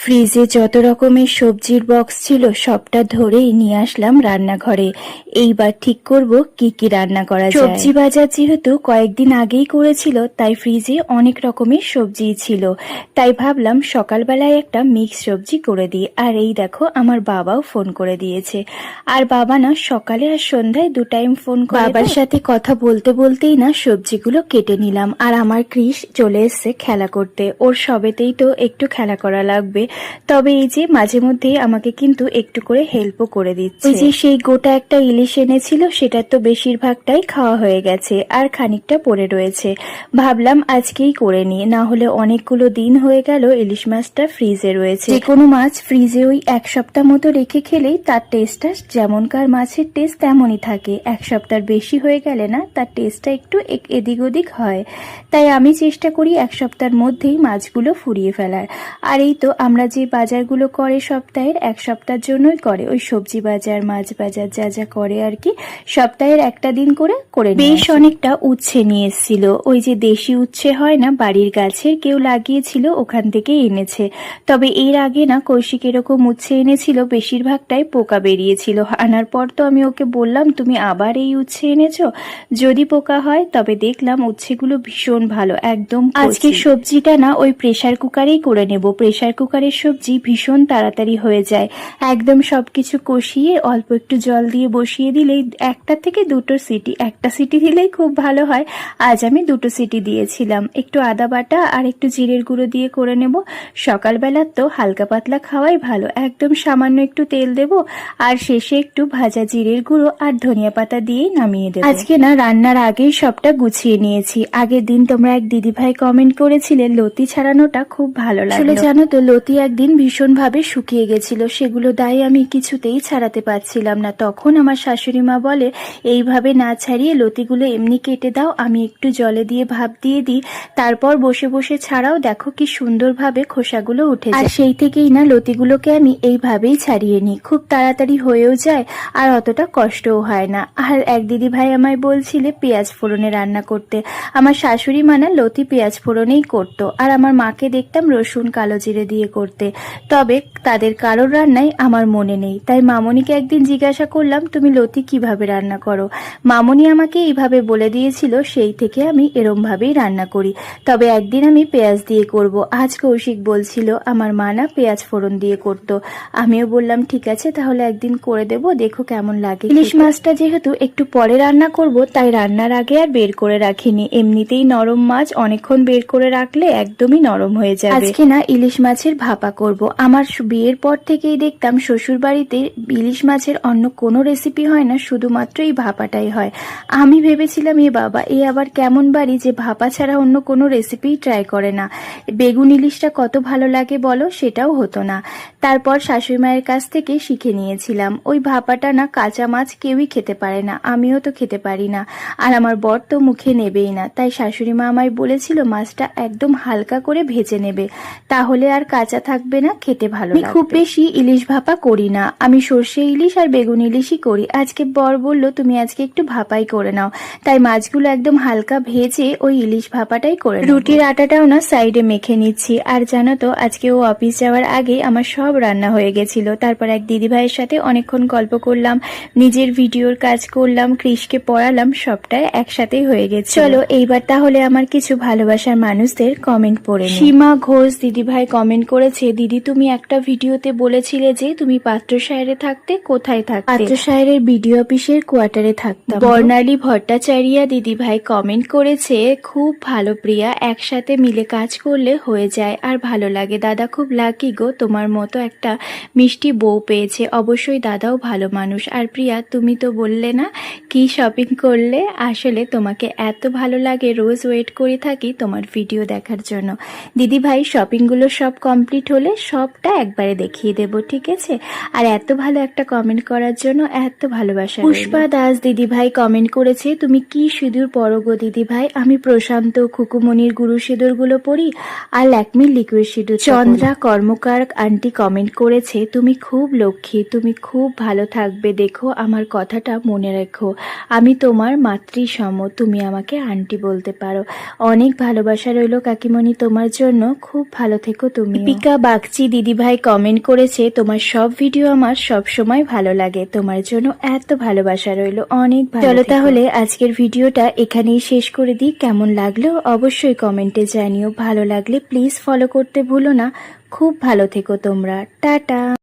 ফ্রিজে যত রকমের সবজির বক্স ছিল সবটা ধরেই নিয়ে আসলাম রান্নাঘরে। এইবার ঠিক করব কি কি রান্না করা যায়। সবজি বাজার যেহেতু কয়েকদিন আগেই করেছিল, তাই ফ্রিজে অনেক রকমের সবজি ছিল। তাই ভাবলাম সকালবেলায় একটা মিক্স সবজি করে দিই। আর এই দেখো, আমার বাবাও ফোন করে দিয়েছে। আর বাবা না সকালে আর সন্ধ্যায় 2 টাইম ফোন করে। বাবার সাথে কথা বলতে বলতেই না সবজিগুলো কেটে নিলাম। আর আমার ক্রিস চলে এসছে খেলা করতে। ওর সবেতেই তো একটু খেলা করা লাগবে। তবে এই যে মাঝে মধ্যে আমাকে কিন্তু একটু করে হেল্পও করে দিচ্ছে। ওই যে সেই গোটা একটা ইলিশ এনেছিল, সেটা তো বেশিরভাগটাই খাওয়া হয়ে গেছে, আর খানিকটা পড়ে রয়েছে। ভাবলাম আজকেই করে নিই, না হলে অনেকগুলো দিন হয়ে গেল ইলিশ মাছটা ফ্রিজে রয়েছে। যে কোনো মাছ ফ্রিজে ওই 1 সপ্তাহ মতো রেখে খেলেই তার টেস্টটা যেমনকার মাছের টেস্ট তেমনই থাকে। 1 সপ্তাহ বেশি হয়ে গেলে না তার টেস্টটা একটু এদিক ওদিক হয়। তাই আমি চেষ্টা করি 1 সপ্তাহের মধ্যেই মাছগুলো ফুরিয়ে ফেলার। আর এই তো আমরা যে বাজারগুলো করে সপ্তাহের 1 সপ্তাহের জন্যই করে, ওই সবজি বাজার, মাছ বাজার যা যা করে আর কি, সপ্তাহের একটা দিন করে বেশ অনেকটা উচ্ছে নিয়ে এসেছিল। ওই যে দেশি উচ্ছে হয় না, বাড়ির গাছের কেউ লাগিয়েছিল, ওখান থেকে এনেছে। তবে এর আগে না কৌশিক এরকম উচ্ছে এনেছিল, বেশিরভাগটাই পোকা বেরিয়েছিল। আনার পর তো আমি ওকে বললাম, তুমি আবার এই উচ্ছে এনেছো, যদি পোকা হয়। তবে দেখলাম উচ্ছেগুলো ভীষণ ভালো, একদম। আজকে সবজিটা না ওই প্রেসার কুকারেই করে নেব। প্রেসার কুকারের সবজি ভীষণ তাড়াতাড়ি হয়ে যায়। একদম সবকিছু কষিয়ে অল্প একটু জল দিয়ে বসিয়ে দিলেই 1টা থেকে 2টো সিটি, 1টা সিটি দিলেই খুব ভালো হয়। আজ আমি 2টো সিটি দিয়েছিলাম। একটু আদা বাটা আর একটু জিরের গুঁড়ো দিয়ে করে নেব। সকালবেলা তো হালকা পাতলা খাওয়াই ভালো। একদম সামান্য একটু তেল দেব, আর শেষে একটু ভাজা জিরের গুঁড়ো আর ধনিয়া পাতা দিয়েই নামিয়ে দেব। আজকে না রান্নার আগেই সবটা গুছিয়ে নিয়েছি। আগের দিন তোমরা এক দিদিভাই কমেন্ট করেছিলে লতি ছাড়ানোটা খুব ভালো লাগলো। জানো তো, লতি একদিন ভীষণভাবে শুকিয়ে গেছিল, সেগুলো দায় আমি কিছুতেই ছাড়াতে পারছিলাম না। তখন আমার শাশুড়ি মা বলে, এইভাবে না ছাড়িয়ে লতিগুলো এমনি কেটে দাও, আমি একটু জলে দিয়ে ভাপ দিয়ে দিই, তারপর বসে বসে ছাড়াও, দেখো কি সুন্দরভাবে খোসাগুলো উঠে যায়। আর সেই থেকেই না লতিগুলোকে আমি এইভাবেই ছাড়িয়ে নিই, খুব তাড়াতাড়ি হয়েও যায় আর অতটা কষ্টও হয় না। আর এক দিদি ভাই আমায় বলছিলে পেঁয়াজ ফোড়নে রান্না করতে। আমার শাশুড়ি মা না লতি পেঁয়াজ ফোড়নেই করতো, আর আমার মাকে দেখতাম রসুন কালো জিরে দিয়ে করতে। তবে তাদের কারোর রান্নাই আমার মনে নেই। তাই মামনিকে একদিন জিজ্ঞাসা করলাম, তুমি লতি কিভাবে রান্না করো? মামনি আমাকে এইভাবে বলে দিয়েছিল, সেই থেকে আমি এরম ভাবেই রান্না করি। তবে একদিন আমি পেঁয়াজ দিয়ে করব। আজ কৌশিক বলছিল আমার মা না পেঁয়াজ ফোড়ন দিয়ে করতো। আমিও বললাম ঠিক আছে, তাহলে একদিন করে দেব, দেখো কেমন লাগে। ইলিশ মাছটা যেহেতু একটু পরে রান্না করব, তাই রান্নার আগে আর বের করে রাখিনি। এমনিতেই নরম মাছ, অনেকক্ষণ বের করে রাখলে একদমই নরম হয়ে যাবে। আজকে না ইলিশ মাছের ভাপা করব। আমার বিয়ের পর থেকেই দেখতাম শ্বশুর বাড়িতে ইলিশ মাছের অন্য কোনো রেসিপি হয় না, শুধুমাত্র এই ভাপাটাই হয়। আমি ভেবেছিলাম এ বাবা, এ আবার কেমন বাড়ি যে ভাপা ছাড়া অন্য কোনো রেসিপি ট্রাই করে না। বেগুন ইলিশটা কত ভালো লাগে বলো, সেটাও হতো না। তারপর শাশুড়ি মায়ের কাছ থেকে শিখে নিয়েছিলাম। ওই ভাপাটা না কাঁচা মাছ কেউই খেতে পারে না, আমিও তো খেতে পারি না, আর আমার বর তো মুখে নেবেই না। তাই শাশুড়ি মা আমায় বলেছিল মাছটা একদম হালকা করে ভেজে নেবে, তাহলে আর কাঁচা থাকবে না, খেতে ভালো লাগবে। খুব বেশি ইলিশ ভাপা করি না, আমি সর্ষে ইলিশ আর বেগুন ইলিশই করি। আজকে বর বলল তুমি আজকে একটু ভাপাই করে নাও, তাই মাছগুলো একদম হালকা ভেজে ওই ইলিশ ভাপাটাই করে। রুটির আটাটাও না সাইডে মেখে নিচ্ছি। আর জানো তো, আজকে ও অফিস যাওয়ার আগে আমার সব রান্না হয়ে গেছিল। তারপর এক দিদি ভাইয়ের সাথে অনেকক্ষণ গল্প করলাম, নিজের ভিডিওর কাজ করলাম, ক্রিশকে পড়ালাম, সবটাই একসাথেই হয়ে গেছে। চলো এইবার তাহলে আমার কিছু ভালোবাসার মানুষদের কমেন্ট পড়ে নিই। সীমা ঘোষ দিদি ভাই কমেন্ট করেছে, দিদি তুমি একটা ভিডিওতে বলেছিলে যে তুমি পাত্রসাহেরে থাকতে, কোথায় থাকতে? পাত্রসাহেরের বিডিও অফিসের কোয়ার্টারে থাকতাম। বর্ণালী ভট্টাচার্যা দিদি ভাই কমেন্ট করেছে, খুব ভালো প্রিয়া, একসাথে মিলে কাজ করলে হয়ে যায় আর ভালো লাগে। দাদা খুব লাকি গো, তোমার মতো একটা মিষ্টি বউ পেয়েছে। অবশ্যই দাদাও ভালো মানুষ। আর প্রিয়া তুমি তো বললে না কি শপিং করলে, আসলে তোমাকে এত ভালো লাগে, রোজ ওয়েট করে থাকি তোমার ভিডিও দেখার জন্য। দিদি ভাই শপিংগুলো সব কমপ্লিট হলে সবটা একবারে দেখিয়ে দেব, ঠিক আছে? আর এত ভালো একটা কমেন্ট করার জন্য এত ভালোবাসা। পুষ্পা দাস দিদি ভাই কমেন্ট করেছে, তুমি কি সিঁদুর পরো গো দিদি ভাই? আমি প্রশান্ত খুকুমনির গুরু সিঁদুরগুলো পরি আর ল্যাকমির লিকুইড সিঁদুর। চন্দ্রা কর্মকার আন্টি কমেন্ট করেছে, তুমি খুব লক্ষ্মী, তুমি খুব ভালো থাকবে, দেখো আমার কথাটা মনে রেখো, আমি তোমার মাতৃসম, তুমি আমাকে আন্টি বলতে পারো। অনেক ভালোবাসা রইল কাকিমণি তোমার জন্য, খুব ভালো থেকো তুমি। দীপিকা বাগচি দিদিভাই কমেন্ট করেছে, তোমার সব ভিডিও আমার সব সময় ভালো লাগে, তোমার জন্য এত ভালোবাসা রইলো, অনেক ভালো চলো থেকো। তাহলে আজকের ভিডিওটা এখানেই শেষ করে দিই। কেমন লাগলো অবশ্যই কমেন্টে জানিও, ভালো লাগলে প্লিজ ফলো করতে ভুলো না। খুব ভালো থেকো তোমরা, টাটা।